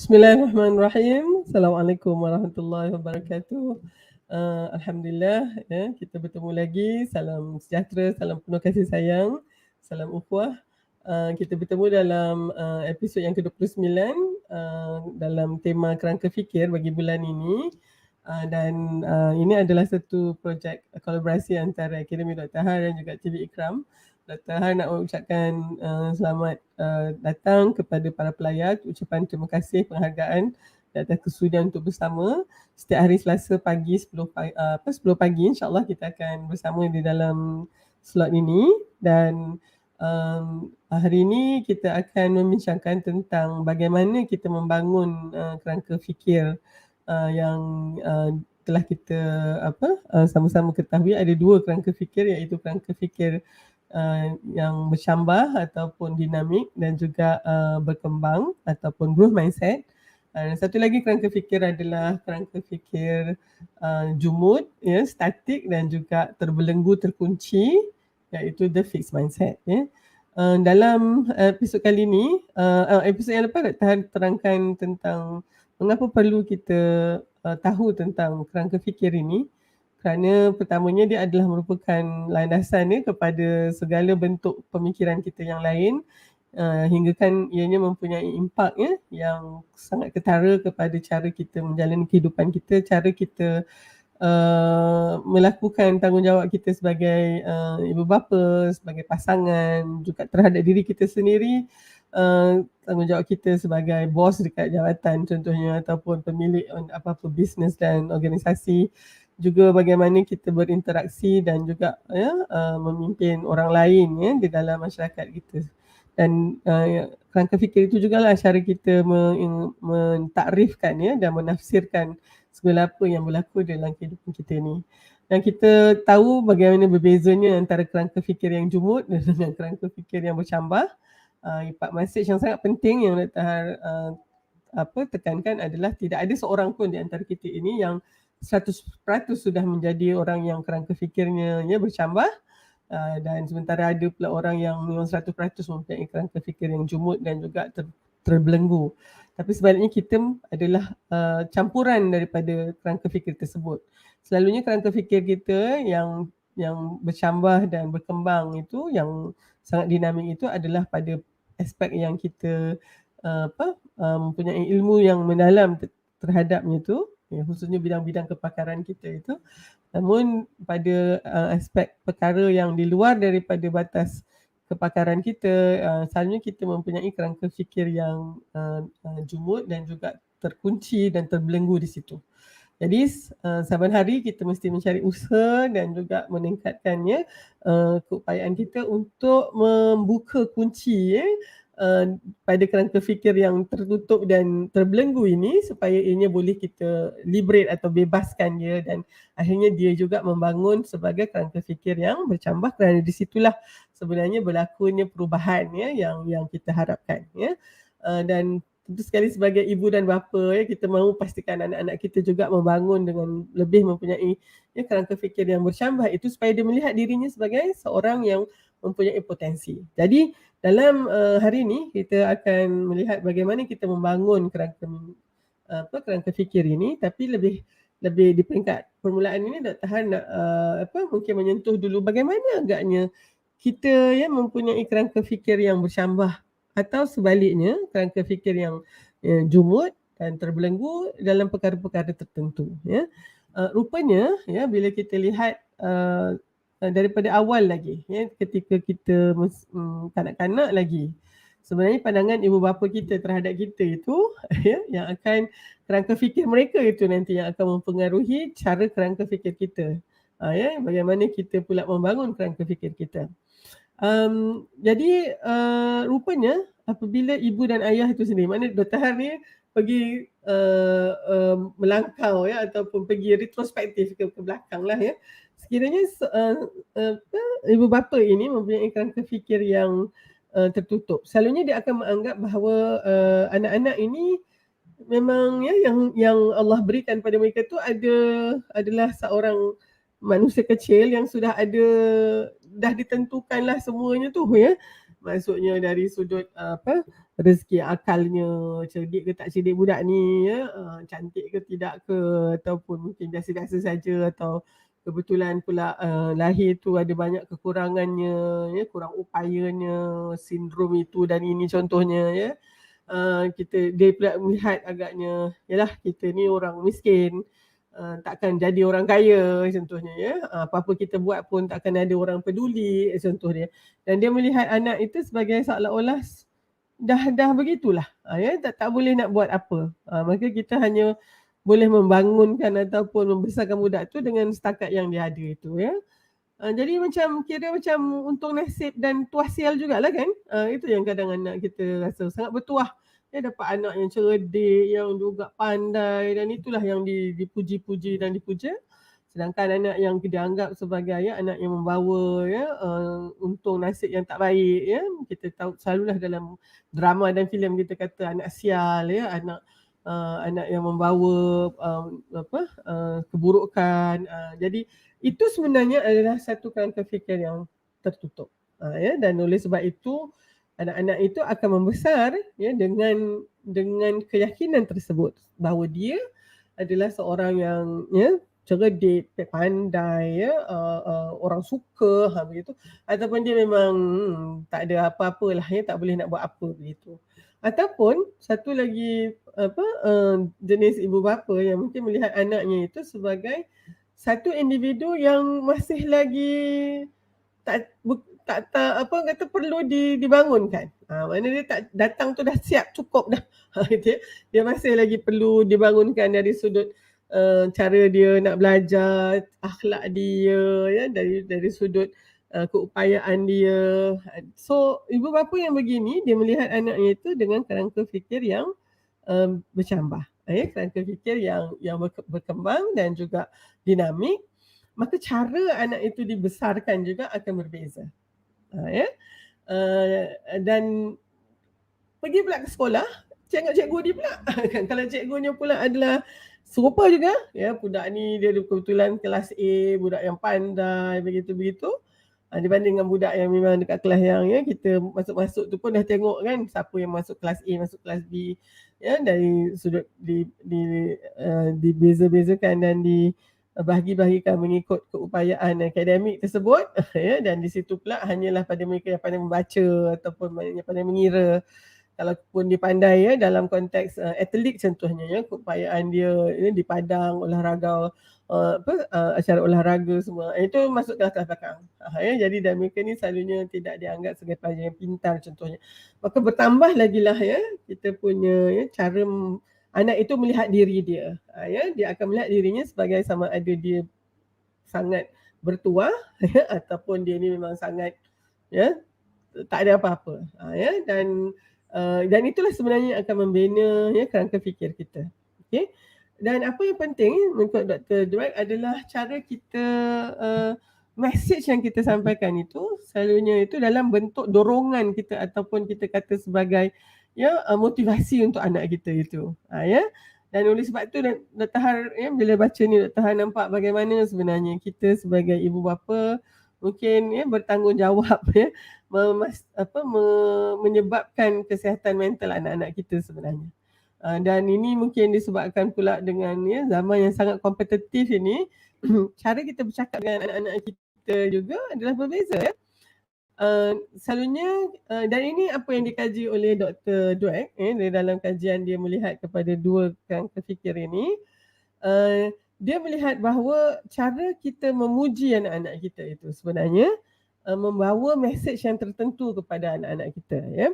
Bismillahirrahmanirrahim. Assalamualaikum warahmatullahi wabarakatuh. Alhamdulillah, ya, kita bertemu lagi. Salam sejahtera, salam penuh kasih sayang, salam ukhuwah. Kita bertemu dalam episod yang ke-29 dalam tema kerangka fikir bagi bulan ini. Dan ini adalah satu projek kolaborasi antara Akademi Dr. Har dan juga TV Ikram. Dr. Har nak mengucapkan selamat datang kepada para pelayar, ucapan terima kasih, penghargaan di atas kesudian untuk bersama. Setiap hari Selasa pagi 10 pagi insyaAllah kita akan bersama di dalam slot ini. Dan hari ini kita akan membincangkan tentang bagaimana kita membangun kerangka fikir yang telah kita sama-sama ketahui. Ada dua kerangka fikir, iaitu kerangka fikir yang bercambah ataupun dinamik dan juga berkembang ataupun growth mindset. Dan satu lagi kerangka fikir adalah kerangka fikir jumud, ya, statik dan juga terbelenggu, terkunci, iaitu the fixed mindset. Ya. Dalam episod kali ini, episod yang lepas Dr. terangkan tentang mengapa perlu kita tahu tentang kerangka fikir ini. Kerana pertamanya dia adalah merupakan landasan kepada segala bentuk pemikiran kita yang lain, hingga kan ianya mempunyai impak yang sangat ketara kepada cara kita menjalani kehidupan kita, cara kita melakukan tanggungjawab kita sebagai ibu bapa, sebagai pasangan, juga terhadap diri kita sendiri, tanggungjawab kita sebagai bos dekat jawatan contohnya, ataupun pemilik apa-apa bisnes dan organisasi, juga bagaimana kita berinteraksi dan juga memimpin orang lain di dalam masyarakat kita. Dan kerangka fikir itu jugalah cara kita mentakrifkan dan menafsirkan segala apa yang berlaku dalam kehidupan kita ni. Dan kita tahu bagaimana berbezanya antara kerangka fikir yang jumud dengan kerangka fikir yang bercambah. Empat message yang sangat penting yang Dr. Har tekankan adalah tidak ada seorang pun di antara kita ini yang 100% sudah menjadi orang yang kerangka fikirnya bercambah, dan sementara ada pula orang yang memang 100% mempunyai kerangka fikir yang jumud dan juga terbelenggu. Tapi sebaliknya kita adalah campuran daripada kerangka fikir tersebut. Selalunya kerangka fikir kita yang bercambah dan berkembang itu, yang sangat dinamik itu adalah pada aspek yang kita mempunyai ilmu yang mendalam terhadapnya tu, khususnya bidang-bidang kepakaran kita itu. Namun pada aspek perkara yang di luar daripada batas kepakaran kita, selalunya kita mempunyai kerangka fikir yang jumud dan juga terkunci dan terbelenggu di situ. Jadi saban hari kita mesti mencari usaha dan juga meningkatkannya keupayaan kita untuk membuka kunci pada kerangka fikir yang tertutup dan terbelenggu ini, supaya ianya boleh kita liberate atau bebaskan dia, dan akhirnya dia juga membangun sebagai kerangka fikir yang bercambah, kerana di situlah sebenarnya berlakunya perubahan yang kita harapkan. Dan tentu sekali sebagai ibu dan bapa, kita mahu pastikan anak-anak kita juga membangun dengan lebih mempunyai kerangka fikir yang bercambah itu, supaya dia melihat dirinya sebagai seorang yang mempunyai potensi. Jadi dalam hari ini kita akan melihat bagaimana kita membangun kerangka fikir ini, tapi lebih di peringkat permulaan ini Dr. Har nak mungkin menyentuh dulu bagaimana agaknya kita mempunyai kerangka fikir yang bercambah, atau sebaliknya kerangka fikir yang jumud dan terbelenggu dalam perkara-perkara tertentu. Rupanya bila kita lihat daripada awal lagi, ketika kita kanak-kanak lagi, sebenarnya pandangan ibu bapa kita terhadap kita itu yang akan kerangka fikir mereka itu nanti yang akan mempengaruhi cara kerangka fikir kita. Bagaimana kita pula membangun kerangka fikir kita. Jadi rupanya apabila ibu dan ayah itu sendiri, maknanya Dr. Har ni pergi melangkau ataupun pergi retrospektif ke belakang lah. Sekiranya ibu bapa ini mempunyai kerangka fikir yang tertutup, selalunya dia akan menganggap bahawa anak-anak ini memang yang Allah berikan pada mereka tu adalah seorang manusia kecil yang sudah dah ditentukanlah semuanya tu, maksudnya dari sudut rezeki akalnya, cerdik ke tak cerdik budak ni, ya, cantik ke tidak ke, ataupun mungkin biasa-biasa saja, atau kebetulan pula lahir tu ada banyak kekurangannya, ya, kurang upayanya, sindrom itu dan ini contohnya, ya. Dia pula melihat agaknya, yalah kita ni orang miskin, takkan jadi orang kaya contohnya, ya. Apa-apa kita buat pun takkan ada orang peduli contoh dia. Dan dia melihat anak itu sebagai seolah-olah dah begitulah, ya, tak boleh nak buat apa. Maka kita hanya boleh membangunkan ataupun membesarkan budak tu dengan setakat yang dia ada itu, ya. Jadi macam kira macam untung nasib dan tuah sial jugalah kan. Itu yang kadang anak kita rasa sangat bertuah. Dia dapat anak yang cerdik, yang juga pandai, dan itulah yang dipuji-puji dan dipuja. Sedangkan anak yang dianggap sebagai, ya, anak yang membawa, ya, untung nasib yang tak baik, ya. Kita tahu selalulah dalam drama dan filem kita kata anak sial, ya, anak yang membawa keburukan. Jadi itu sebenarnya adalah satu kerangka fikir yang tertutup. Ya, dan oleh sebab itu anak-anak itu akan membesar, ya, dengan keyakinan tersebut bahawa dia adalah seorang yang, ya, cerdik, pandai, ya, orang suka, begitu, ataupun dia memang tak ada apa-apalah, ya, tak boleh nak buat apa begitu. Ataupun satu lagi jenis ibu bapa yang mungkin melihat anaknya itu sebagai satu individu yang masih lagi tak apa kata perlu dibangunkan. Mana dia tak datang tu dah siap, cukup dah. Gitu ya. Dia masih lagi perlu dibangunkan dari sudut cara dia nak belajar, akhlak dia, ya, dari sudut keupayaan dia. So ibu bapa yang begini dia melihat anaknya itu dengan kerangka fikir yang bercambah, ya, kerangka fikir yang berkembang dan juga dinamik. Maka cara anak itu dibesarkan juga akan berbeza. Ya. Dan pergi pula ke sekolah, cikgu dia pula. Kalau cikgunya pula adalah serupa juga, ya, budak ni dia kebetulan kelas A, budak yang pandai, begitu-begitu. Dibanding dengan budak yang memang dekat kelas yang, ya, kita masuk-masuk tu pun dah tengok kan siapa yang masuk kelas A, masuk kelas B, ya, dari sudut dibeza-bezakan dan bahagi-bahagikan mengikut keupayaan akademik tersebut. Ya, dan di situ pula hanyalah pada mereka yang pandai membaca ataupun yang pandai mengira. Kalau pun dia pandai, ya, dalam konteks atlet contohnya, ya, keupayaan dia, ya, di padang olahraga, acara olahraga semua, itu masuk kelas belakang. Ya, jadi dan mereka ni selalunya tidak dianggap sebagai pelajar yang pintar contohnya. Maka bertambah lagi lah, ya, kita punya, ya, cara anak itu melihat diri dia. Ya, dia akan melihat dirinya sebagai sama ada dia sangat bertuah, ya, ataupun dia ni memang sangat, ya, tak ada apa-apa. Ya, dan itulah sebenarnya yang akan membina, ya, kerangka fikir kita. Okey. Dan apa yang penting mengikut Dr. Dweck adalah cara kita message yang kita sampaikan itu selalunya itu dalam bentuk dorongan kita ataupun kita kata sebagai, ya, motivasi untuk anak kita itu. Ya. Dan oleh sebab itu Dr. Har, ya, bila baca ni Dr. Har nampak bagaimana sebenarnya kita sebagai ibu bapa mungkin, ya, bertanggungjawab, ya, menyebabkan kesihatan mental anak-anak kita sebenarnya. Dan ini mungkin disebabkan pula dengan, ya, zaman yang sangat kompetitif ini, cara kita bercakap dengan anak-anak kita juga adalah berbeza, ya. Selalunya dan ini apa yang dikaji oleh Dr. Dweck, dalam kajian dia melihat kepada dua kerangka fikir ini. Dia melihat bahawa cara kita memuji anak-anak kita itu sebenarnya membawa mesej yang tertentu kepada anak-anak kita, ya.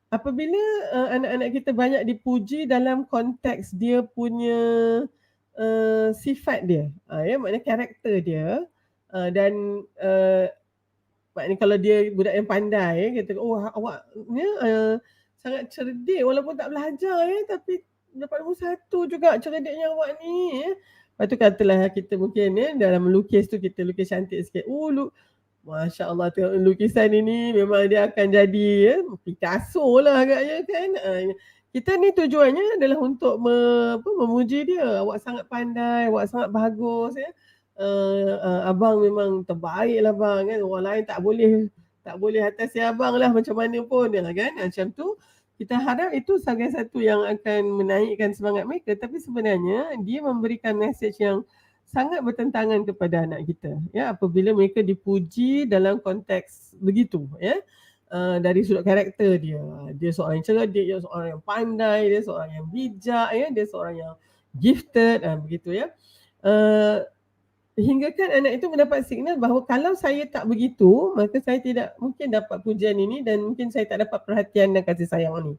Apabila anak-anak kita banyak dipuji dalam konteks dia punya sifat dia, ya, maknanya karakter dia, dan maknanya kalau dia budak yang pandai, kita oh awaknya sangat cerdik walaupun tak belajar, ya, tapi dapat nombor 1 juga cerdiknya awak ni, ya. Lepas tu katalah kita mungkin, ya, dalam melukis tu kita lukis cantik sikit. Masya Allah, tengok lukisan ini memang dia akan jadi, ya, Picasso lah agaknya kan. Kita ni tujuannya adalah untuk memuji dia. Awak sangat pandai, awak sangat bagus, ya. Abang memang terbaik lah bang, kan. Orang lain tak boleh atasi abang lah macam mana pun, ya, kan. Macam tu kita harap itu sebagai satu yang akan menaikkan semangat mereka, tapi sebenarnya dia memberikan mesej yang sangat bertentangan kepada anak kita, ya, apabila mereka dipuji dalam konteks begitu, ya. Dari sudut karakter dia seorang yang cerdik, dia seorang yang pandai, dia seorang yang bijak, ya, dia seorang yang gifted, begitu, ya. Hingga kan anak itu mendapat signal bahawa kalau saya tak begitu, maka saya tidak mungkin dapat pujian ini dan mungkin saya tak dapat perhatian dan kasih sayang ini.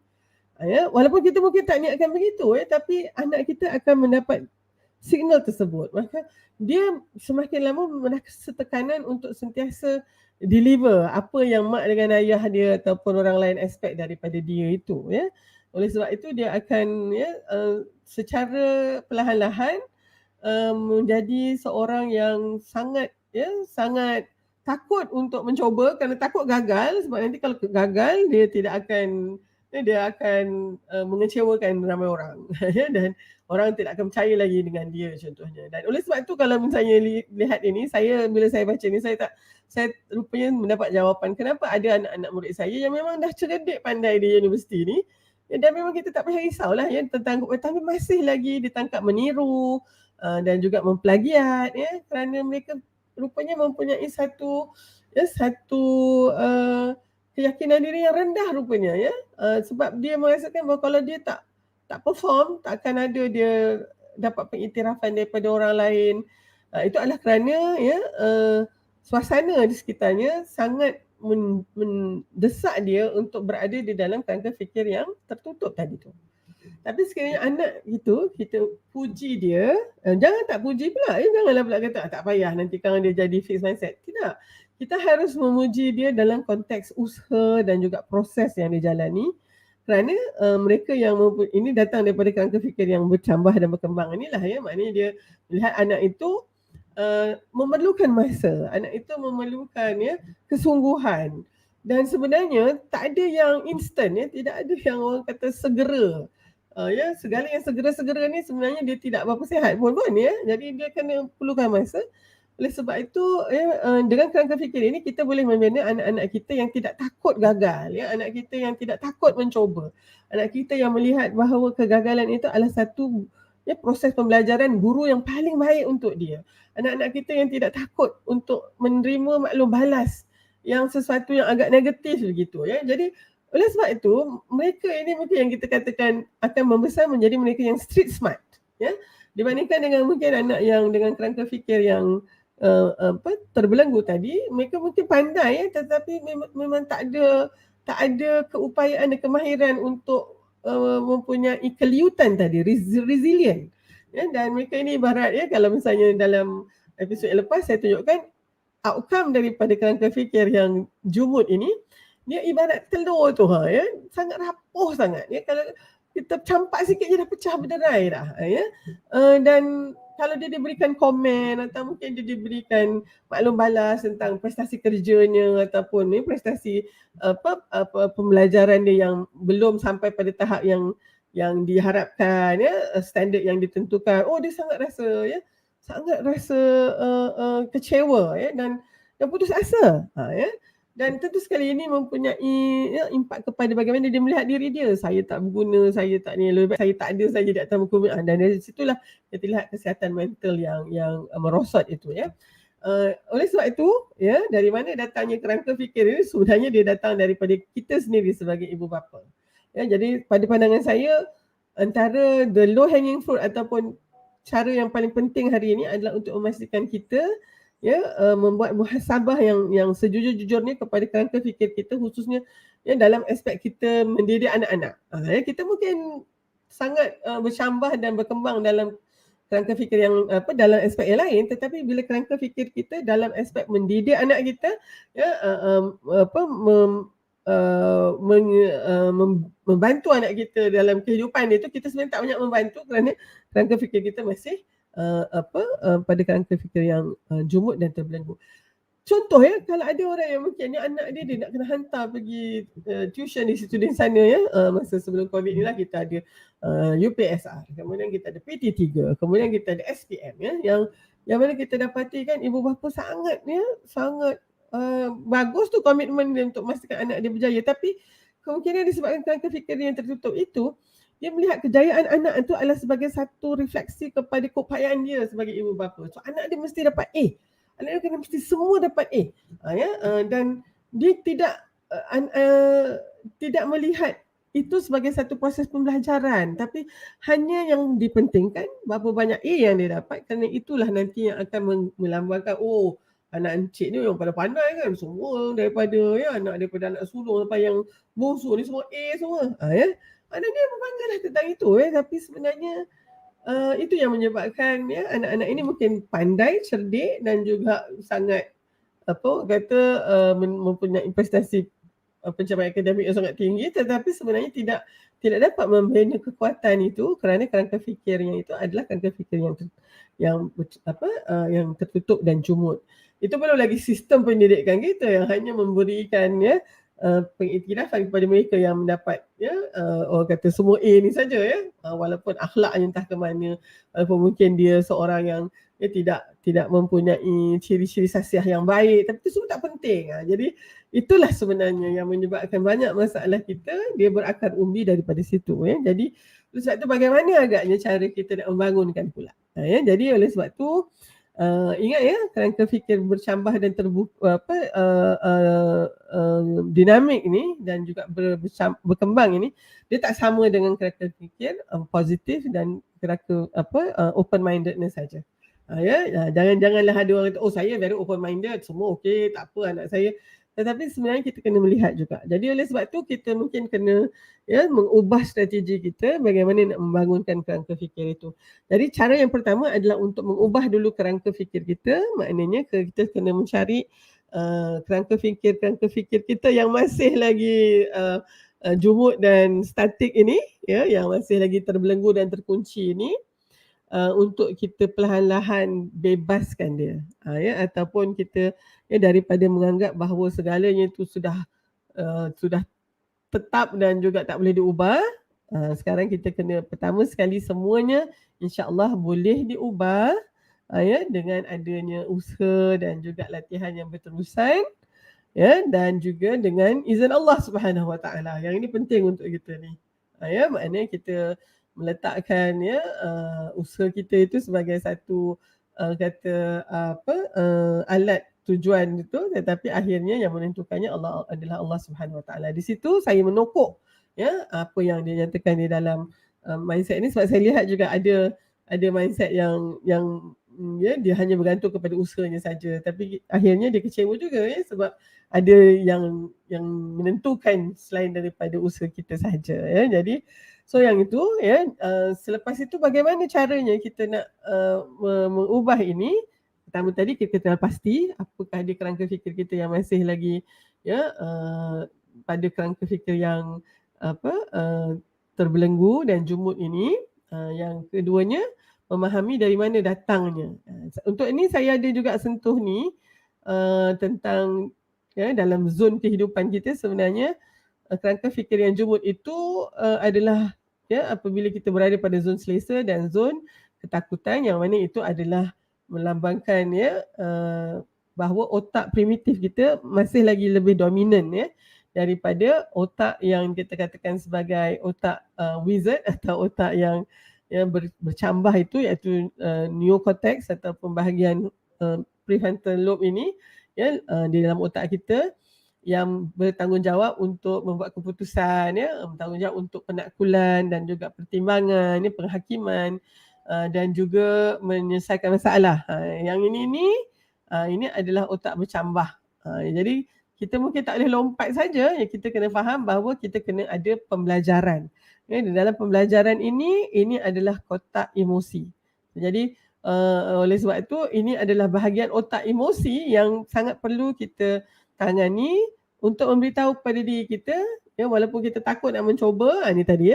Ya, walaupun kita mungkin tak niatkan begitu, ya, tapi anak kita akan mendapat signal tersebut. Maka dia semakin lama merasa tekanan untuk sentiasa deliver apa yang mak dengan ayah dia ataupun orang lain expect daripada dia itu, ya. Oleh sebab itu dia akan, ya, secara perlahan-lahan menjadi seorang yang sangat, ya, sangat takut untuk mencuba kerana takut gagal, sebab nanti kalau gagal dia tidak akan, dia akan mengecewakan ramai orang. Ya, dan orang tidak akan percaya lagi dengan dia contohnya. Dan oleh sebab itu kalau misalnya lihat ini, bila saya baca ni saya rupanya mendapat jawapan kenapa ada anak-anak murid saya yang memang dah cerdik pandai di universiti ni, ya, dan memang kita tak payah risaulah, ya, tentang tapi masih lagi ditangkap meniru dan juga memplagiat, ya, kerana mereka rupanya mempunyai satu, ya, satu keyakinan diri yang rendah rupanya, ya. Sebab dia merasakan bahawa kalau dia tak perform, takkan ada dia dapat pengiktirafan daripada orang lain. Itu adalah kerana, ya, suasana di sekitarnya sangat mendesak dia untuk berada di dalam kerangka fikir yang tertutup tadi tu. Tapi sekiranya anak itu kita puji dia, jangan tak puji pula, janganlah pula kata tak payah nanti kalau dia jadi fixed mindset. Tidak. Kita harus memuji dia dalam konteks usaha dan juga proses yang dijalani, kerana mereka yang ini datang daripada kerangka fikir yang bercambah dan berkembang inilah, ya, maknanya dia melihat anak itu memerlukan masa, anak itu memerlukan, ya, kesungguhan, dan sebenarnya tak ada yang instan, ya, tidak ada yang orang kata segera. Ya, segala yang segera-segera ni sebenarnya dia tidak berapa sihat pun, ya. Jadi dia kena perlukan masa. Oleh sebab itu, ya, dengan kerangka fikir ini kita boleh membina anak-anak kita yang tidak takut gagal, ya, anak kita yang tidak takut mencuba, anak kita yang melihat bahawa kegagalan itu adalah satu, ya, proses pembelajaran guru yang paling baik untuk dia. Anak-anak kita yang tidak takut untuk menerima maklum balas yang sesuatu yang agak negatif begitu, ya. Jadi oleh sebab itu, mereka ini mungkin yang kita katakan akan membesar menjadi mereka yang street smart, ya, dibandingkan dengan mungkin anak yang dengan kerangka fikir yang terbelenggu tadi. Mereka mungkin pandai, ya, tetapi memang tak ada keupayaan dan kemahiran untuk mempunyai keliutan tadi, resilient, ya. Dan mereka ini ibarat, ya, kalau misalnya dalam episod yang lepas saya tunjukkan outcome daripada kerangka fikir yang jumud ini, dia ibarat telur tu, ya, sangat rapuh sangat, ya. Kalau kita campak sikit je dah pecah berderai dah, ya. Dan kalau dia diberikan komen atau mungkin dia diberikan maklum balas tentang prestasi kerjanya ataupun prestasi pembelajaran dia yang belum sampai pada tahap yang diharapkan, ya, standard yang ditentukan, dia sangat rasa kecewa, ya, dan putus asa, ya. Dan tentu sekali ini mempunyai, ya, impak kepada bagaimana dia melihat diri dia. Saya tak berguna, saya tak ni, lebih baik saya tak ada saja di atas muka bumi. Dan dari situlah kita lihat kesihatan mental yang merosot itu, ya. Oleh sebab itu, ya, dari mana datangnya kerangka fikir ini? Sebenarnya dia datang daripada kita sendiri sebagai ibu bapa. Ya, jadi pada pandangan saya, antara the low hanging fruit ataupun cara yang paling penting hari ini adalah untuk memastikan kita, ya, membuat muhasabah yang sejujur-jujurnya kepada kerangka fikir kita, khususnya, ya, dalam aspek kita mendidik anak-anak. Ya, kita mungkin sangat bercambah dan berkembang dalam kerangka fikir yang dalam aspek yang lain, tetapi bila kerangka fikir kita dalam aspek mendidik anak kita, ya, membantu anak kita dalam kehidupan dia tu, kita sebenarnya tak banyak membantu kerana kerangka fikir kita masih pada kerangka fikir yang jumud dan terbelenggu. Contoh, ya, kalau ada orang yang mungkin ni anak dia nak kena hantar pergi tuition di situ di sana, ya, masa sebelum COVID ni lah kita ada UPSR, kemudian kita ada PT3, kemudian kita ada SPM, ya, yang mana kita dapati kan ibu bapa sangat bagus tu komitmen dia untuk memastikan anak dia berjaya, tapi kemungkinan disebabkan kerangka fikir yang tertutup itu, dia melihat kejayaan anak itu adalah sebagai satu refleksi kepada keupayaan dia sebagai ibu bapa. So anak dia mesti dapat A. Anak dia kena mesti semua dapat A. Dan dia tidak melihat itu sebagai satu proses pembelajaran, tapi hanya yang dipentingkan berapa banyak A yang dia dapat, kerana itulah nanti yang akan melambangkan, oh anak encik ni yang pada pandai kan, semua daripada daripada anak sulung sampai yang bongsu ni semua A semua. Anak dia berbanggalah tentang itu, tapi sebenarnya itu yang menyebabkan anak-anak ini mungkin pandai, cerdik dan juga sangat mempunyai prestasi pencapaian akademik yang sangat tinggi, tetapi sebenarnya tidak dapat membina kekuatan itu kerana kerangka fikirnya itu adalah kerangka fikir yang tertutup dan jumud. Itu belum lagi sistem pendidikan kita yang hanya memberikan pengiktirafan kepada mereka yang mendapat orang kata semua A ni saja, walaupun akhlaknya entah ke mana, walaupun mungkin dia seorang yang tidak mempunyai ciri-ciri sasiah yang baik, tapi itu semua tak penting. Jadi itulah sebenarnya yang menyebabkan banyak masalah kita dia berakar umbi daripada situ. Jadi oleh sebab tu bagaimana agaknya cara kita nak membangunkan pula. Jadi oleh sebab tu ingat kerangka fikir bercambah dan dinamik ni dan juga berkembang ini, dia tak sama dengan kerangka fikir positif dan kerangka open mindedness saja. Janganlah ada orang kata, oh saya very open minded, semua okey, tak apa anak saya. Tetapi sebenarnya kita kena melihat juga. Jadi oleh sebab tu kita mungkin kena mengubah strategi kita bagaimana nak membangunkan kerangka fikir itu. Jadi cara yang pertama adalah untuk mengubah dulu kerangka fikir kita. Maknanya kita kena mencari kerangka fikir kita yang masih lagi jumud dan statik ini, yang masih lagi terbelenggu dan terkunci ini, untuk kita perlahan-lahan bebaskan dia, ataupun kita daripada menganggap bahawa segalanya itu sudah tetap dan juga tak boleh diubah. Sekarang kita kena pertama sekali semuanya insya-Allah boleh diubah dengan adanya usaha dan juga latihan yang berterusan, dan juga dengan izin Allah Subhanahu Wa Taala. Yang ini penting untuk kita ni. Maknanya kita meletakkan usaha kita itu sebagai satu alat tujuan itu, tetapi akhirnya yang menentukannya Allah adalah Allah Subhanahu Wa Taala. Di situ saya menokok apa yang dia nyatakan di dalam mindset ini, sebab saya lihat juga ada mindset yang dia hanya bergantung kepada usahanya saja, tapi akhirnya dia kecewa juga sebab ada yang menentukan selain daripada usaha kita saja. Jadi yang itu selepas itu bagaimana caranya kita nak mengubah ini. Pertama tadi kita kena pasti apakah dia kerangka fikir kita yang masih lagi pada kerangka fikir yang terbelenggu dan jumud ini. Yang keduanya, memahami dari mana datangnya. Untuk ini saya ada juga sentuh ni tentang dalam zon kehidupan kita sebenarnya kerangka fikir yang jumud itu adalah apabila kita berada pada zon selesa dan zon ketakutan, yang mana itu adalah melambangkan bahawa otak primitif kita masih lagi lebih dominan daripada otak yang kita katakan sebagai otak wizard atau otak yang bercambah itu, iaitu neocortex ataupun bahagian prefrontal lobe ini di dalam otak kita yang bertanggungjawab untuk membuat keputusan, bertanggungjawab untuk penaklukan dan juga pertimbangan, penghakiman dan juga menyelesaikan masalah. Yang ini adalah otak bercambah. Jadi kita mungkin tak boleh lompat saja, kita kena faham bahawa kita kena ada pembelajaran. Di dalam pembelajaran ini adalah kotak emosi. Jadi oleh sebab itu ini adalah bahagian otak emosi yang sangat perlu kita tangani untuk memberitahu kepada diri kita, walaupun kita takut nak mencuba ni tadi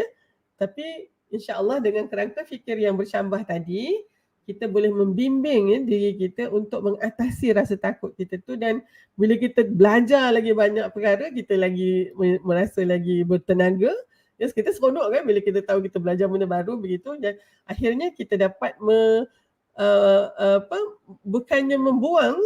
tapi insya-Allah dengan kerangka fikir yang bercambah tadi, kita boleh membimbing diri kita untuk mengatasi rasa takut kita tu, dan bila kita belajar lagi banyak perkara, kita lagi merasa lagi bertenaga. Kita seronok kan bila kita tahu kita belajar benda baru begitu, dan akhirnya kita dapat bukannya membuang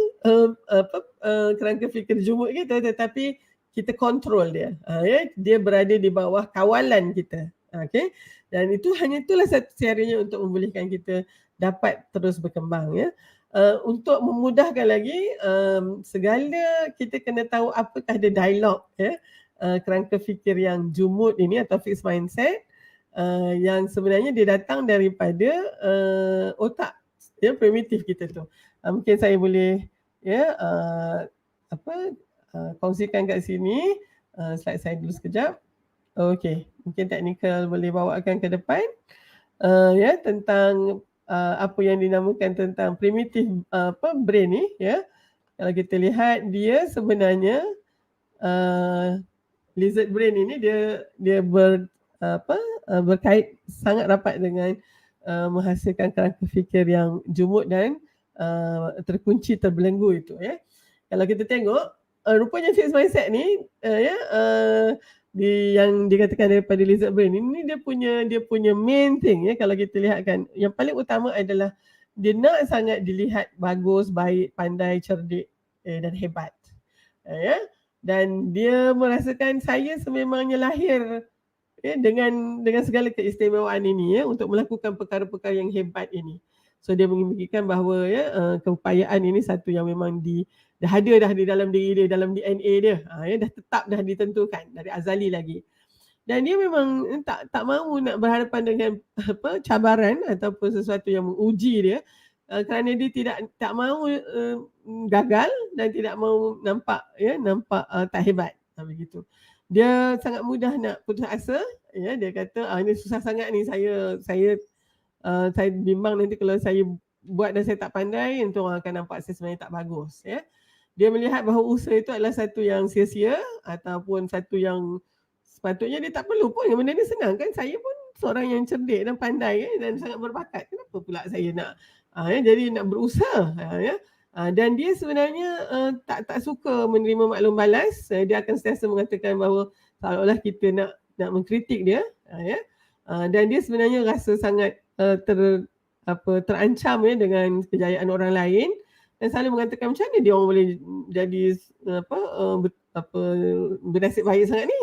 kerangka fikir jumud kita, tetapi kita kontrol dia. Ya, dia berada di bawah kawalan kita. Okey. Dan itulah satu caranya untuk membolehkan kita dapat terus berkembang, ya. Untuk memudahkan lagi, segala kita kena tahu apakah dia dialog, ya. Kerangka fikir yang jumud ini atau fixed mindset, yang sebenarnya dia datang daripada otak, ya, primitif kita tu. Mungkin saya boleh, ya, kongsikan kat sini. Slide saya dulu sekejap. Okey, mungkin teknikal boleh bawakan ke depan. Ya, tentang apa yang dinamakan tentang primitif brain ni, ya. Kalau kita lihat, dia sebenarnya lizard brain ini dia berkait sangat rapat dengan menghasilkan kerangka fikir yang jumud dan terkunci, terbelenggu itu, ya. Kalau kita tengok, rupanya fixed mindset ni, yang dikatakan daripada lizard brain ini, dia punya main thing, ya. Kalau kita lihat kan, yang paling utama adalah dia nak sangat dilihat bagus, baik, pandai, cerdik, dan hebat, ya. Dan dia merasakan saya sememangnya lahir, ya, dengan segala keistimewaan ini, ya, untuk melakukan perkara-perkara yang hebat ini. So dia menginginkan bahawa, ya, keupayaan ini satu yang memang dah ada dah di dalam diri dia, dalam DNA dia, ya, dah tetap, dah ditentukan dari azali lagi. Dan dia memang tak mahu nak berhadapan dengan cabaran ataupun sesuatu yang menguji dia, kerana dia tak mahu gagal dan tidak mahu nampak tak hebat, begitu. Dia sangat mudah nak putus asa, ya. Dia kata, ini susah sangat ni, saya bimbang nanti kalau saya buat dan saya tak pandai, nanti orang akan nampak saya sebenarnya tak bagus, ya. Dia melihat bahawa usaha itu adalah satu yang sia-sia ataupun satu yang sepatutnya dia tak perlu pun. Benda ni senang kan, saya pun seorang yang cerdik dan pandai, ya, dan sangat berbakat. Kenapa pula saya nak jadi nak berusaha, ya. Dan dia sebenarnya tak suka menerima maklum balas. Dia akan sentiasa mengatakan bahawa seolah-olah kita nak mengkritik dia, ya. Dan dia sebenarnya rasa sangat terancam, ya, dengan kejayaan orang lain, dan selalu mengatakan macam mana dia orang boleh jadi bernasib baik sangat ni,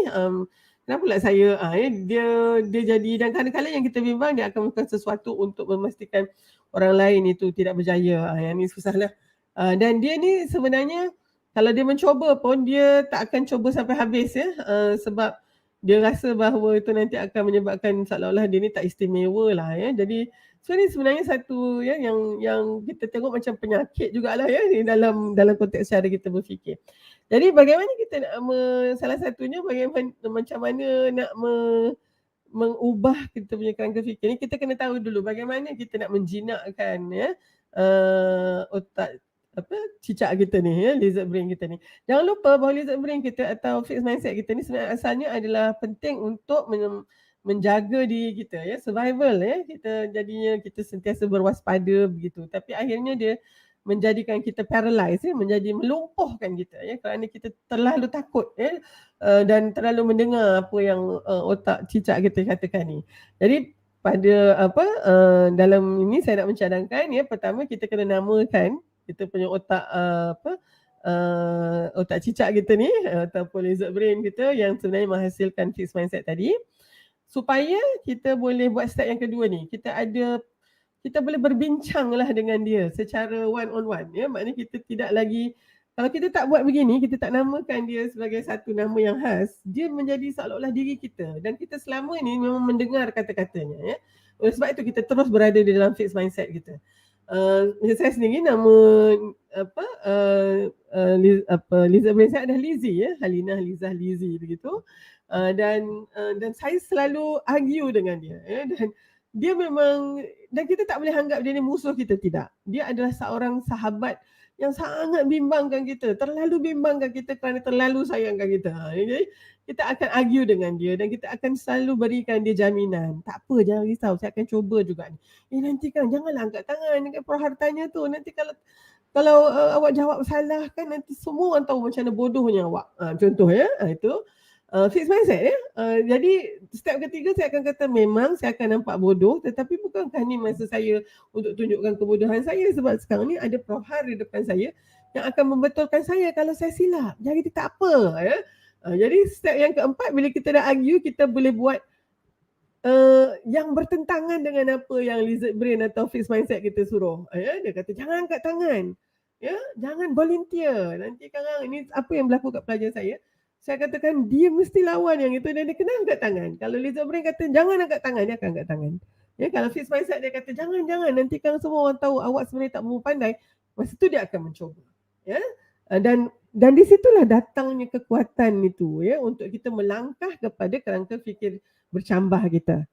kenapa pula saya, dia jadi. Dan kadang-kadang yang kita bimbang, dia akan melakukan sesuatu untuk memastikan orang lain itu tidak berjaya. Yang ni susahlah. Dan dia ni sebenarnya kalau dia mencuba pun, dia tak akan cuba sampai habis, ya. Sebab dia rasa bahawa itu nanti akan menyebabkan seolah-olah dia ni tak istimewa lah, ya. Jadi ni sebenarnya satu, ya, yang kita tengok macam penyakit jugalah, ya, ni dalam konteks cara kita berfikir. Jadi bagaimana kita nak salah satunya macam mana nak mengubah kita punya kerangka fikir ni, kita kena tahu dulu bagaimana kita nak menjinakkan, ya, otak cicak kita ni, ya, lizard brain kita ni. Jangan lupa bahawa lizard brain kita atau fixed mindset kita ni sebenarnya asalnya adalah penting untuk menjaga diri kita, ya, survival, ya. Kita sentiasa berwaspada begitu, tapi akhirnya dia menjadikan kita paralyzed, ya, menjadi melumpuhkan kita, ya, kerana kita terlalu takut, ya, dan terlalu mendengar apa yang otak cicak kita katakan ni. Jadi pada dalam ini saya nak mencadangkan, ya, pertama kita kena namakan kita punya otak otak cicak kita ni, ataupun lizard brain kita yang sebenarnya menghasilkan fixed mindset tadi, supaya kita boleh buat step yang kedua ni. Kita boleh berbincanglah dengan dia secara one on one, ya. Maknanya kita tidak lagi, kalau kita tak buat begini, kita tak namakan dia sebagai satu nama yang khas, dia menjadi seolah-olah diri kita, dan kita selama ni memang mendengar kata-katanya, ya. Oleh sebab itu kita terus berada di dalam fixed mindset kita. Saya sendiri nama lizard brain saya adalah Lizzie, ya, Halinah Lizah Lizzie begitu. Dan saya selalu argue dengan dia, ya, dan dia memang, dan kita tak boleh anggap dia ni musuh kita, tidak. Dia adalah seorang sahabat yang sangat bimbangkan kita, terlalu bimbangkan kita kerana terlalu sayangkan kita. Jadi kita akan argue dengan dia dan kita akan selalu berikan dia jaminan. Tak apa, jangan risau, saya akan cuba juga ni. Nanti kan janganlah angkat tangan dekat Perahartanya tu. Nanti kalau awak jawab salah kan, nanti semua orang tahu macam mana bodohnya awak. Contoh, ya, itu fixed mindset, ya. Jadi step ketiga saya akan kata, memang saya akan nampak bodoh, tetapi bukankah ni masa saya untuk tunjukkan kebodohan saya, sebab sekarang ni ada Prahar di depan saya yang akan membetulkan saya kalau saya silap. Jadi tak apa, ya. Jadi step yang keempat, bila kita dah argue, kita boleh buat yang bertentangan dengan apa yang lizard brain atau fixed mindset kita suruh. Dia kata jangan angkat tangan. Jangan volunteer. Nanti sekarang ini apa yang berlaku kat pelajar saya. Saya katakan dia mesti lawan yang itu dan dia kena angkat tangan. Kalau lizard brain kata jangan angkat tangan, dia akan angkat tangan. Kalau fixed mindset dia kata jangan nanti kan semua orang tahu awak sebenarnya tak berapa pandai, masa tu dia akan mencuba. Dan di situlah datangnya kekuatan itu untuk kita melangkah kepada kerangka fikir bercambah kita.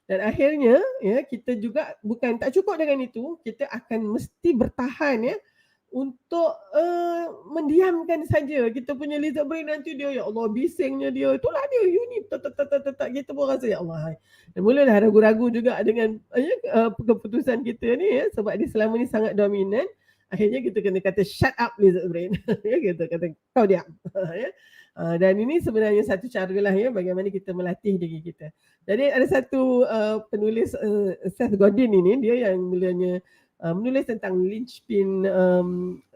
Dan akhirnya kita juga bukan tak cukup dengan itu, kita akan mesti bertahan untuk mendiamkan saja kita punya lizard brain. Nanti dia ya Allah bisingnya dia, itulah dia unit kita pun rasa ya Allah. Dan mulalah ragu-ragu juga dengan keputusan kita ni sebab dia selama ni sangat dominan. Akhirnya kita kena kata shut up lizard brain. Kita kata kau diam. Dan ini sebenarnya satu cara lah bagaimana kita melatih diri kita. Jadi ada satu penulis Seth Godin ini, dia yang mulanya menulis tentang linchpin,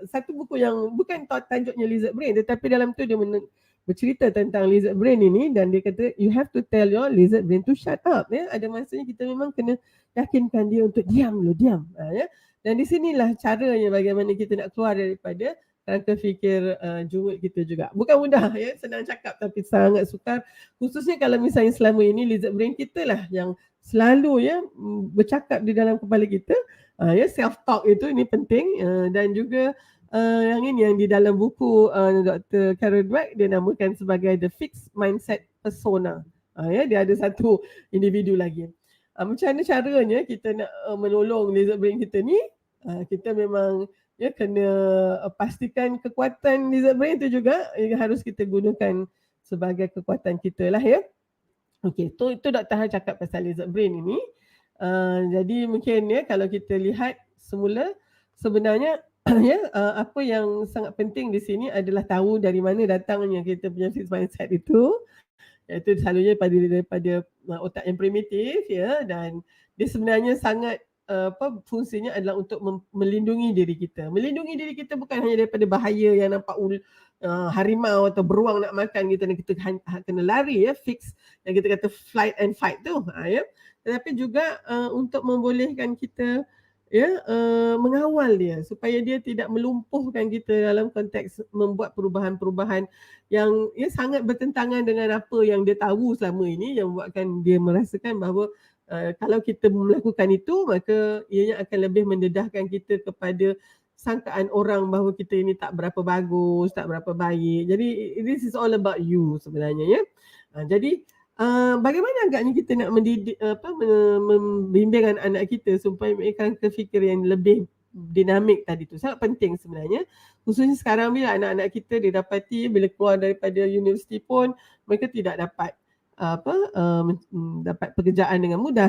satu buku yang bukan tajuknya lizard brain, tetapi dalam tu dia bercerita tentang lizard brain ini, dan dia kata you have to tell your lizard brain to shut up. Ada masanya kita memang kena yakinkan dia untuk diam. Dan di sinilah caranya bagaimana kita nak keluar daripada kerangka fikir jumud kita juga. Bukan mudah senang cakap tapi sangat sukar, khususnya kalau misalnya selama ini lizard brain kita lah yang selalu bercakap di dalam kepala kita. Self talk itu ini penting, dan juga yang ini yang di dalam buku Dr. Carol Dweck dia namakan sebagai the fixed mindset persona. Dia ada satu individu lagi. Macam mana caranya kita nak menolong lizard brain kita ni? Kita memang kena pastikan kekuatan lizard brain itu juga harus kita gunakan sebagai kekuatan kita lah Okey, itu Dr. Han cakap pasal lizard brain ini. Jadi mungkin kalau kita lihat semula sebenarnya apa yang sangat penting di sini adalah tahu dari mana datangnya kita punya fixed mindset itu, iaitu selalunya daripada otak yang primitif dan dia sebenarnya sangat fungsinya adalah untuk melindungi diri kita. Melindungi diri kita bukan hanya daripada bahaya yang nampak harimau atau beruang nak makan kita dan kita kena lari fix yang kita kata flight and fight tu tetapi juga untuk membolehkan kita mengawal dia supaya dia tidak melumpuhkan kita dalam konteks membuat perubahan-perubahan yang sangat bertentangan dengan apa yang dia tahu selama ini, yang membuatkan dia merasakan bahawa kalau kita melakukan itu maka ianya akan lebih mendedahkan kita kepada sangkaan orang bahawa kita ini tak berapa bagus, tak berapa baik. Jadi this is all about you sebenarnya Jadi bagaimana agaknya kita nak mendidik membimbing anak kita supaya mereka fikir yang lebih dinamik tadi tu sangat penting sebenarnya, khususnya sekarang bila anak-anak kita didapati bila keluar daripada universiti pun mereka tidak dapat dapat pekerjaan dengan mudah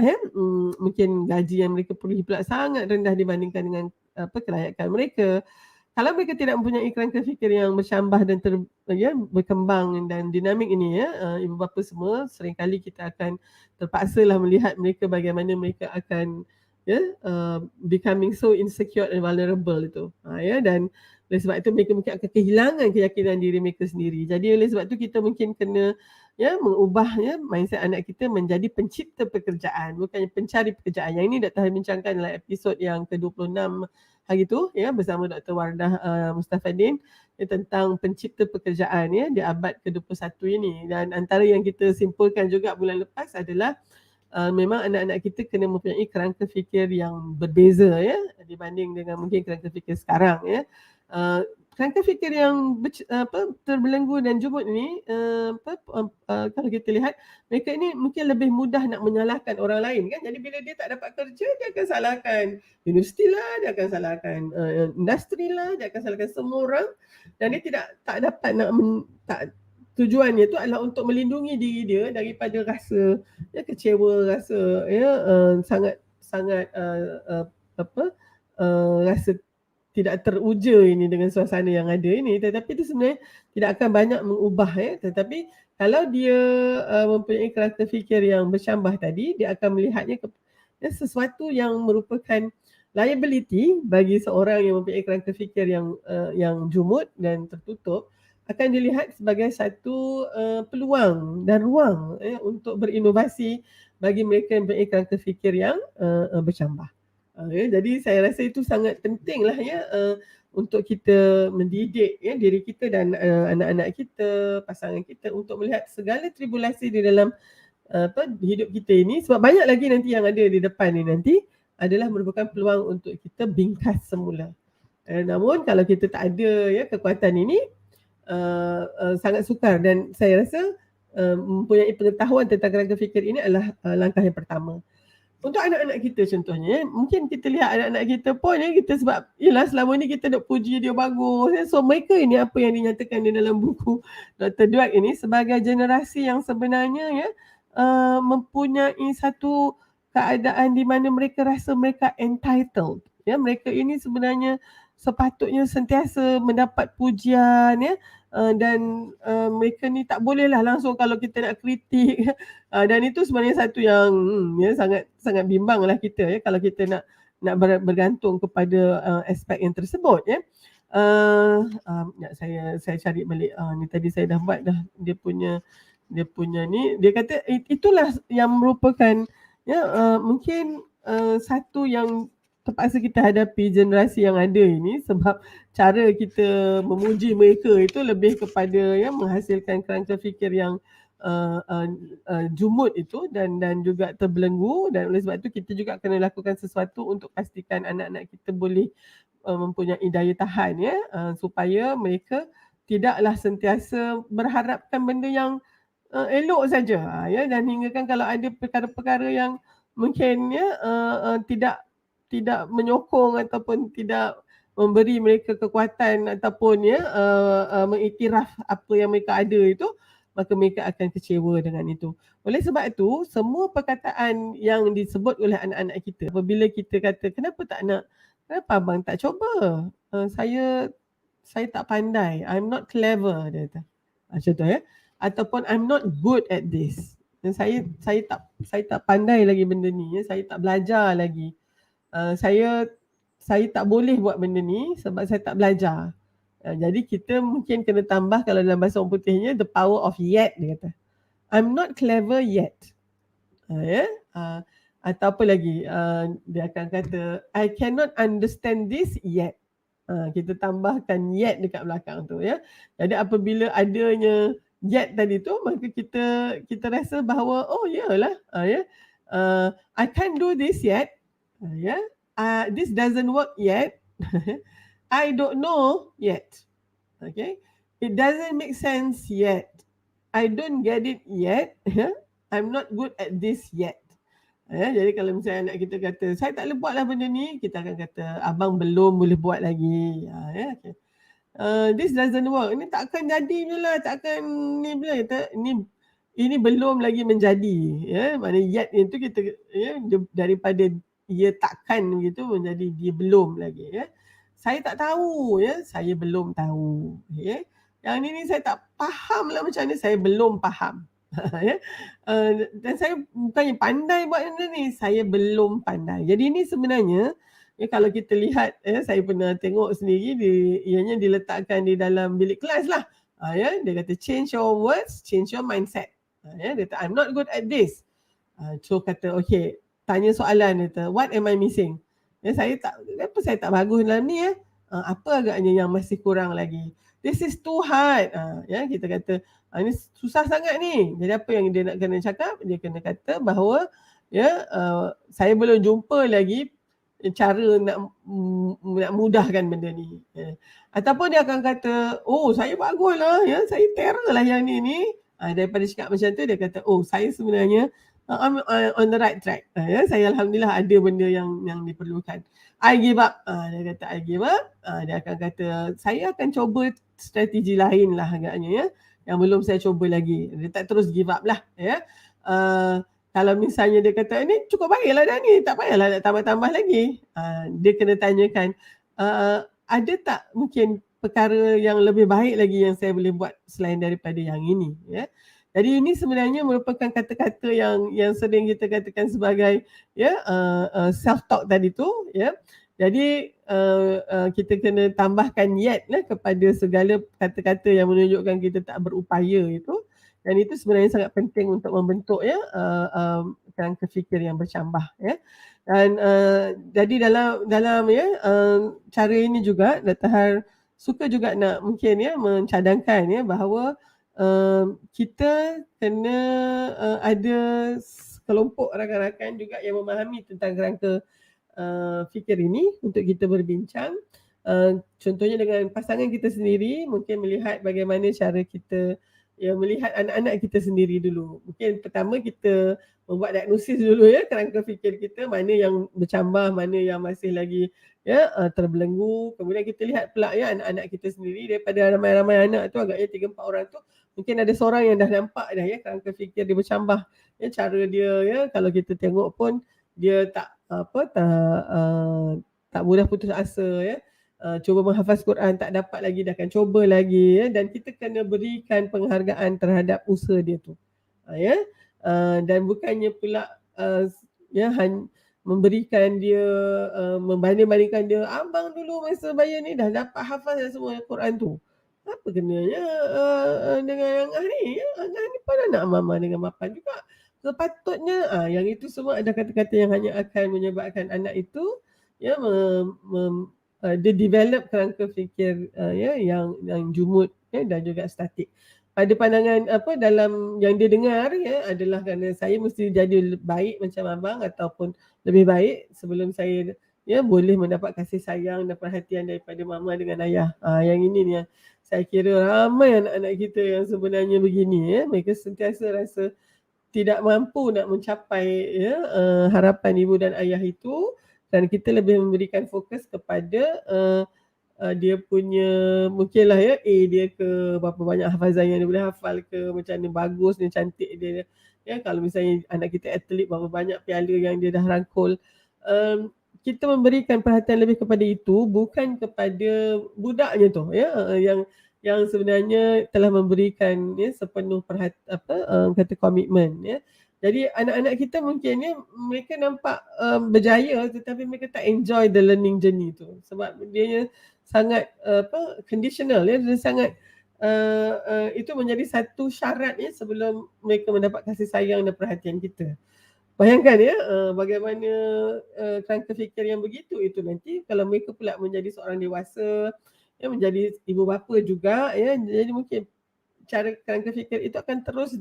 mungkin gaji yang mereka peroleh pula sangat rendah dibandingkan dengan kelayakan mereka. Kalau mereka tidak mempunyai kerangka fikir yang bercambah dan berkembang dan dinamik ini ibu bapa semua, seringkali kita akan terpaksalah melihat mereka bagaimana mereka akan becoming so insecure and vulnerable itu dan oleh sebab itu mereka mungkin akan kehilangan keyakinan diri mereka sendiri. Jadi oleh sebab itu kita mungkin kena mengubah mindset anak kita menjadi pencipta pekerjaan, bukannya pencari pekerjaan. Yang ini Dr. Han bincangkan dalam episod yang ke-26 hari tu bersama Dr. Wardah Mustafaddin tentang pencipta pekerjaan di abad ke-21 ini. Dan antara yang kita simpulkan juga bulan lepas adalah memang anak-anak kita kena mempunyai kerangka fikir yang berbeza dibanding dengan mungkin kerangka fikir sekarang kerangka fikir yang terbelenggu dan jumud ni kalau kita lihat mereka ini mungkin lebih mudah nak menyalahkan orang lain kan. Jadi bila dia tak dapat kerja, dia akan salahkan universiti lah, dia akan salahkan industri lah, dia akan salahkan semua orang, dan dia tak dapat nak tujuannya tu adalah untuk melindungi diri dia daripada rasa kecewa, rasa sangat rasa tidak teruja ini dengan suasana yang ada ini. Tetapi itu sebenarnya tidak akan banyak mengubah tetapi kalau dia mempunyai kerangka fikir yang bercambah tadi, dia akan melihatnya sesuatu yang merupakan liability bagi seorang yang mempunyai kerangka fikir yang jumud dan tertutup. akan dilihat sebagai satu peluang dan ruang untuk berinovasi bagi mereka yang mempunyai kerangka fikir yang bercambah. Jadi saya rasa itu sangat penting lah untuk kita mendidik diri kita dan anak-anak kita, pasangan kita untuk melihat segala tribulasi di dalam hidup kita ini, sebab banyak lagi nanti yang ada di depan ni nanti adalah merupakan peluang untuk kita bingkas semula. Namun kalau kita tak ada kekuatan ini, sangat sukar, dan saya rasa mempunyai pengetahuan tentang kerangka fikir ini adalah langkah yang pertama. Untuk anak-anak kita contohnya, mungkin kita lihat anak-anak kita pun kita sebab selama ni kita nak puji dia bagus. So mereka ini apa yang dinyatakan di dalam buku Dr. Dweck ini sebagai generasi yang sebenarnya mempunyai satu keadaan di mana mereka rasa mereka entitled. Mereka ini sebenarnya sepatutnya sentiasa mendapat pujian dan mereka ni tak bolehlah langsung kalau kita nak kritik dan itu sebenarnya satu yang sangat bimbang lah kita kalau kita nak bergantung kepada aspek yang tersebut saya cari balik ni tadi saya dah buat dah dia punya ni, dia kata itulah yang merupakan mungkin satu yang terpaksa kita hadapi generasi yang ada ini, sebab cara kita memuji mereka itu lebih kepada menghasilkan kerangka fikir yang jumut itu dan juga terbelenggu, dan oleh sebab itu kita juga kena lakukan sesuatu untuk pastikan anak-anak kita boleh mempunyai daya tahan supaya mereka tidaklah sentiasa berharapkan benda yang elok saja dan hinggakan kalau ada perkara-perkara yang mungkin tidak menyokong ataupun tidak memberi mereka kekuatan ataupun mengiktiraf apa yang mereka ada itu, maka mereka akan kecewa dengan itu. Oleh sebab itu, semua perkataan yang disebut oleh anak-anak kita, apabila kita kata kenapa abang tak cuba, saya tak pandai, I'm not clever, dia kata. Contoh ataupun I'm not good at this, saya tak pandai lagi benda ni, saya tak belajar lagi. Saya tak boleh buat benda ni sebab saya tak belajar. Jadi kita mungkin kena tambah, kalau dalam bahasa orang putihnya, the power of yet, dia kata. I'm not clever yet. Atau apa lagi, dia akan kata I cannot understand this yet. Kita tambahkan yet dekat belakang tu Jadi apabila adanya yet tadi tu, maka kita rasa bahawa oh yalah I can't do this yet. This doesn't work yet. I don't know yet. Okay, it doesn't make sense yet. I don't get it yet. I'm not good at this yet. Jadi kalau misalnya anak kita kata saya tak boleh buatlah benda ni, kita akan kata abang belum boleh buat lagi. Okay. This doesn't work. Ini takkan jadi bila, takkan ni bila. Ini belum lagi menjadi. Mana yet itu kita daripada ia takkan begitu menjadi dia belum lagi. Saya tak tahu, saya belum tahu. Yang ni saya tak faham lah macam mana, saya belum faham. Dan saya bukannya pandai buat benda ni, saya belum pandai. Jadi ini sebenarnya kalau kita lihat, saya pernah tengok sendiri, ianya diletakkan di dalam bilik kelas lah. Dia kata change your words, change your mindset. Dia kata I'm not good at this. So kata okay, tanya soalan, dia kata what am I missing? Kenapa saya tak bagus dalam ni apa agaknya yang masih kurang lagi? This is too hard. Kita kata ini susah sangat ni. Jadi apa yang dia nak kena cakap? Dia kena kata bahawa saya belum jumpa lagi cara nak mudahkan benda ni. Ataupun dia akan kata, oh saya bagus lah, saya terror lah yang ni. Daripada cakap macam tu, dia kata, oh saya sebenarnya I'm on the right track. Saya alhamdulillah ada benda yang diperlukan. I give up. Dia kata I give up. Dia akan kata saya akan cuba strategi lain lah agaknya yang belum saya cuba lagi. Dia tak terus give up lah. Kalau misalnya dia kata ini cukup baiklah dah ni, tak payahlah nak tambah-tambah lagi. Dia kena tanyakan ada tak mungkin perkara yang lebih baik lagi yang saya boleh buat selain daripada yang ini. Jadi ini sebenarnya merupakan kata-kata yang sering kita katakan sebagai self talk tadi tu. Jadi kita kena tambahkan yet lah kepada segala kata-kata yang menunjukkan kita tak berupaya itu, dan itu sebenarnya sangat penting untuk membentuk ya kerangka fikir yang bercambah ya. Dan jadi dalam ya cara ini juga Dr. Har suka juga nak mungkin ya mencadangkan ya bahawa kita kena ada kelompok rakan-rakan juga yang memahami tentang kerangka fikir ini untuk kita berbincang. Contohnya dengan pasangan kita sendiri, mungkin melihat bagaimana cara kita melihat anak-anak kita sendiri dulu. Mungkin pertama kita membuat diagnosis dulu ya kerangka fikir kita, mana yang bercambah, mana yang masih lagi terbelenggu. Kemudian kita lihat pula ya anak-anak kita sendiri, daripada ramai-ramai anak tu agaknya 3-4 orang tu, mungkin ada seorang yang dah nampak dah ya kerangka fikir dia bercambah. Ya, cara dia ya kalau kita tengok pun dia tak tak mudah putus asa ya. Cuba menghafaz Quran tak dapat lagi, dah akan cuba lagi ya, dan kita kena berikan penghargaan terhadap usaha dia tu. Ya. Dan bukannya pula memberikan dia membanding-bandingkan dia, abang dulu masa bayar ni dah dapat hafaz semua Quran tu. Apa kenanya dengan Angah ni ya? Angah ni pun anak mama dengan mapan juga. Sepatutnya yang itu semua ada kata-kata yang hanya akan menyebabkan anak itu ya dia develop kerangka fikir yang jumud ya, dan juga statik. Pada pandangan dalam yang dia dengar ya adalah kerana saya mesti jadi baik macam abang ataupun lebih baik sebelum saya ya boleh mendapat kasih sayang dan perhatian daripada mama dengan ayah. Yang ini ni yang saya kira ramai anak-anak kita yang sebenarnya begini ya, mereka sentiasa rasa tidak mampu nak mencapai ya harapan ibu dan ayah itu, dan kita lebih memberikan fokus kepada dia punya mungkinlah ya dia ke berapa banyak hafazan yang dia boleh hafal ke, macam mana bagus dia, cantik dia ya. Kalau misalnya anak kita atlet, berapa banyak piala yang dia dah rangkul. Kita memberikan perhatian lebih kepada itu, bukan kepada budaknya tu ya yang sebenarnya telah memberikan ya sepenuh kata komitmen ya. Jadi anak-anak kita mungkin ya mereka nampak berjaya, tetapi mereka tak enjoy the learning journey tu, sebab dia sangat conditional ya, dia sangat itu menjadi satu syarat ya sebelum mereka mendapat kasih sayang dan perhatian kita. Bayangkan ya bagaimana kerangka fikir yang begitu itu nanti kalau mereka pula menjadi seorang dewasa ya, menjadi ibu bapa juga ya, jadi mungkin cara kerangka fikir itu akan terus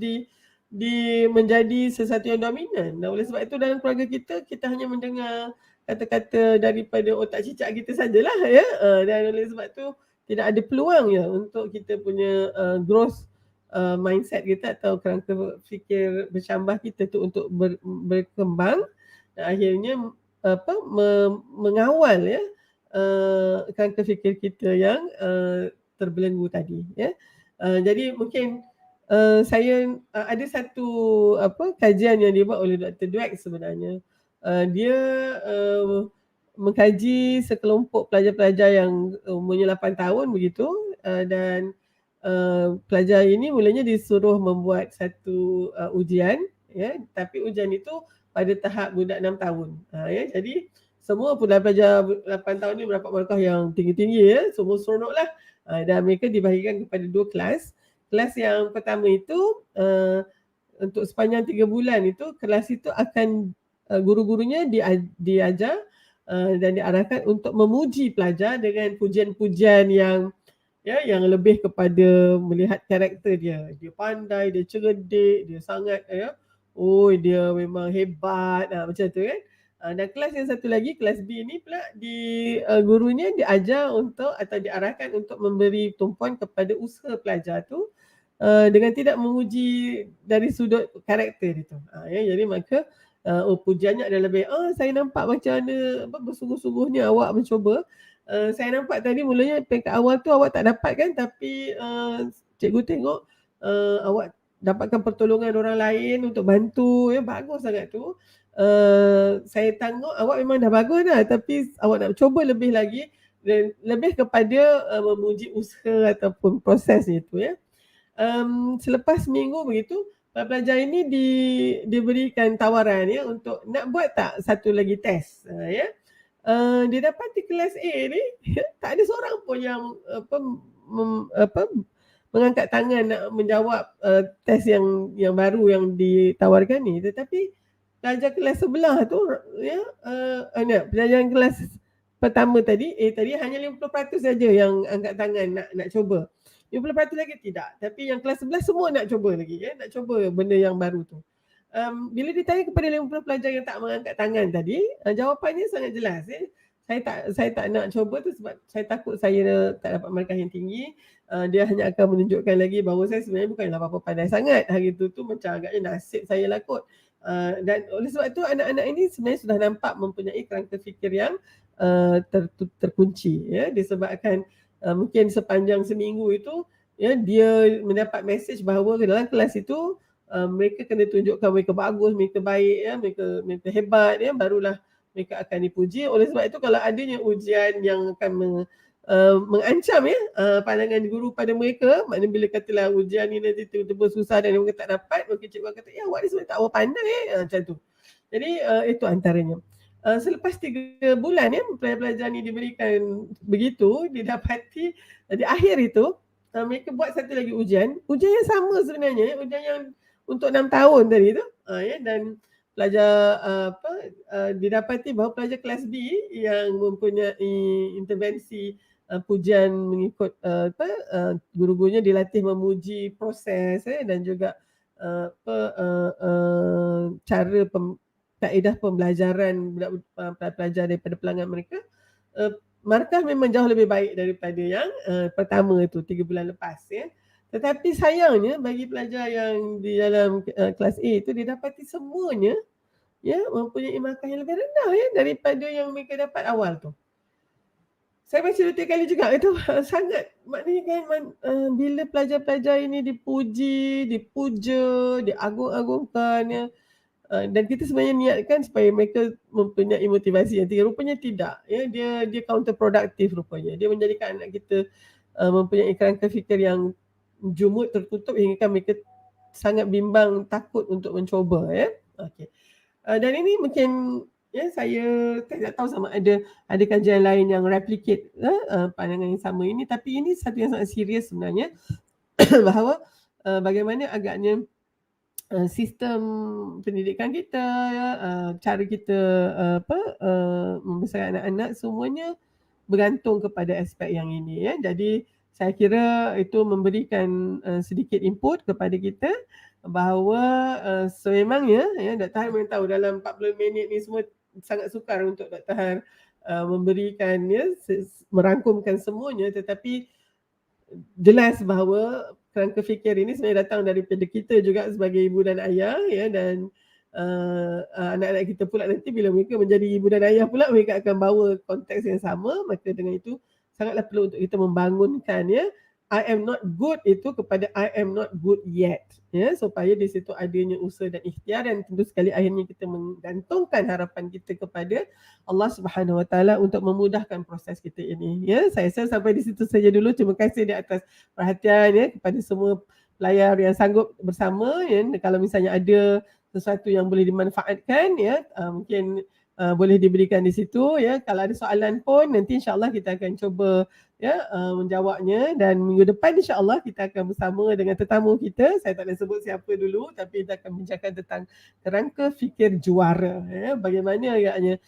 menjadi sesuatu yang dominan. Dan oleh sebab itu dalam keluarga kita hanya mendengar kata-kata daripada otak cicak kita sajalah ya, dan oleh sebab itu tidak ada peluang ya untuk kita punya growth mindset kita atau kerangka fikir bercambah kita tu untuk berkembang, dan akhirnya mengawal ya kerangka fikir kita yang terbelenggu tadi ya. Jadi mungkin saya ada satu kajian yang dibuat oleh Dr. Dweck sebenarnya. Dia mengkaji sekelompok pelajar-pelajar yang umurnya 8 tahun begitu, dan pelajar ini mulanya disuruh membuat satu ujian ya, tapi ujian itu pada tahap budak 6 tahun. Ya, jadi semua pelajar 8 tahun ni mendapat markah yang tinggi-tinggi ya, semua seronoklah. Dan mereka dibahagikan kepada 2 kelas. Kelas yang pertama itu untuk sepanjang 3 bulan itu, kelas itu akan guru-gurunya diajar dan diarahkan untuk memuji pelajar dengan pujian-pujian yang lebih kepada melihat karakter dia. Dia pandai, dia cerdik, dia sangat dia memang hebat macam tu kan. Dan kelas yang satu lagi, kelas B ni pula gurunya diajar untuk atau diarahkan untuk memberi tumpuan kepada usaha pelajar tu dengan tidak memuji dari sudut karakter itu. Jadi maka pujiannya adalah lebih saya nampak macam mana bersungguh-sungguhnya awak mencuba. Saya nampak tadi mulanya peringkat awal tu awak tak dapat kan, tapi cikgu tengok awak dapatkan pertolongan orang lain untuk bantu ya, bagus sangat tu. Saya tengok awak memang dah bagus dah, tapi awak nak cuba lebih lagi dan lebih kepada memuji usaha ataupun proses itu ya. Selepas seminggu begitu, pelajar ini diberikan tawaran ya untuk nak buat tak satu lagi test ya. Dia dapati kelas A ni tak ada seorang pun yang mengangkat tangan nak menjawab test yang baru yang ditawarkan ni. Tetapi pelajar kelas sebelah tu ya pelajaran kelas pertama tadi tadi hanya 50% saja yang angkat tangan nak cuba. 50% lagi tidak. Tapi yang kelas 11 semua nak cuba lagi ya, nak cuba benda yang baru tu. Bila ditanya kepada 50 pelajar yang tak mengangkat tangan tadi, jawapannya sangat jelas ya. Saya tak nak cuba tu sebab saya takut saya tak dapat markah yang tinggi. Dia hanya akan menunjukkan lagi bahawa saya sebenarnya bukanlah apa-apa pandai sangat. Hari tu macam agaknya nasib saya lah kot. Dan oleh sebab itu anak-anak ini sebenarnya sudah nampak mempunyai kerangka fikir yang terkunci ya, disebabkan mungkin sepanjang seminggu itu ya dia mendapat mesej bahawa dalam kelas itu mereka kena tunjukkan mereka bagus, mereka baik ya, mereka hebat ya, barulah mereka akan dipuji. Oleh sebab itu kalau adanya ujian yang akan mengancam ya pandangan guru pada mereka, maknanya bila katalah ujian ni nanti tiba-tiba susah dan mereka tak dapat, mungkin cikgu kata ya awak ni sebenarnya tak apa pandai macam tu. Jadi itu antaranya. Selepas 3 bulan ya pelajar-pelajar ni diberikan begitu, didapati di akhir itu mereka buat satu lagi ujian yang sama sebenarnya, ujian yang untuk 6 tahun tadi tu ya, dan pelajar didapati bahawa pelajar kelas B yang mempunyai intervensi pujian mengikut guru-gurunya dilatih memuji proses dan juga cara kaedah pembelajaran pelajar daripada pelanggan mereka, markah memang jauh lebih baik daripada yang pertama itu 3 bulan lepas ya. Tetapi sayangnya bagi pelajar yang di dalam kelas A itu didapati semuanya ya mempunyai markah yang lebih rendah ya daripada yang mereka dapat awal tu. Saya baca 2 kali juga itu sangat, maknanya kan bila pelajar-pelajar ini dipuji, dipuja, diagung-agungkan ya, dan kita sebenarnya niatkan supaya mereka mempunyai motivasi yang tinggi, rupanya tidak ya, dia counterproductive rupanya. Dia menjadikan anak kita mempunyai kerangka fikir yang jumud, tertutup hingga mereka sangat bimbang, takut untuk mencuba ya. Okey. Dan ini mungkin ya saya tak tahu sama ada kajian lain yang replicate pandangan yang sama ini, tapi ini satu yang sangat serius sebenarnya bahawa bagaimana agaknya sistem pendidikan kita ya, cara kita membesarkan anak-anak semuanya bergantung kepada aspek yang ini ya. Jadi saya kira itu memberikan sedikit input kepada kita bahawa sememangnya ya Dr. Han memang tahu dalam 40 minit ni semua sangat sukar untuk Dr. Han memberikan ya, merangkumkan semuanya, tetapi jelas bahawa kerangka fikir ini sebenarnya datang daripada kita juga sebagai ibu dan ayah ya, dan anak-anak kita pula nanti bila mereka menjadi ibu dan ayah pula mereka akan bawa konteks yang sama, maka dengan itu sangatlah perlu untuk kita membangunkan ya I am not good itu kepada I am not good yet ya, supaya di situ adanya usaha dan ikhtiar, dan tentu sekali akhirnya kita menggantungkan harapan kita kepada Allah Subhanahu Wa Taala untuk memudahkan proses kita ini ya. Saya sampai di situ saja dulu. Terima kasih di atas perhatian ya kepada semua layar yang sanggup bersama ya. Kalau misalnya ada sesuatu yang boleh dimanfaatkan ya, mungkin boleh diberikan di situ ya. Kalau ada soalan pun nanti insya-Allah kita akan cuba ya menjawabnya, dan minggu depan insya-Allah kita akan bersama dengan tetamu kita. Saya tak nak sebut siapa dulu, tapi kita akan bincangkan tentang kerangka fikir juara ya. Bagaimana agaknya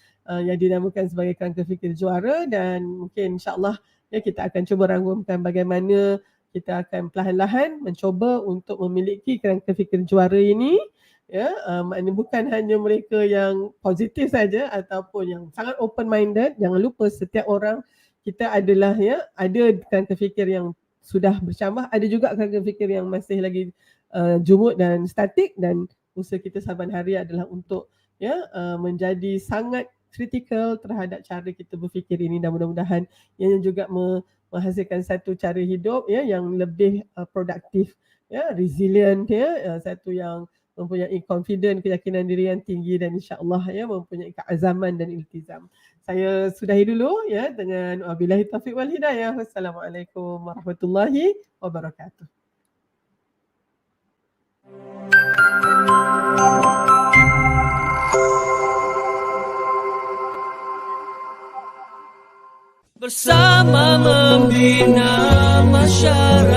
yang dinamakan sebagai kerangka fikir juara, dan mungkin insya-Allah ya kita akan cuba rangkumkan bagaimana kita akan perlahan-lahan mencuba untuk memiliki kerangka fikir juara ini ya, maknanya bukan hanya mereka yang positif saja ataupun yang sangat open minded. Jangan lupa setiap orang kita adalah ya ada kerangka fikir yang sudah bercambah, ada juga kerangka fikir yang masih lagi jumud dan statik, dan usaha kita saban hari adalah untuk ya menjadi sangat kritikal terhadap cara kita berfikir ini, dan mudah-mudahan ia juga menghasilkan satu cara hidup ya yang lebih produktif ya, resilient ya, satu yang mempunyai confident, keyakinan diri yang tinggi, dan insya-Allah ya mempunyai keazaman dan iltizam. Saya sudahi dulu ya dengan wabillahi taufiq wal hidayah. Wassalamualaikum warahmatullahi wabarakatuh. bersama membina masyarakat.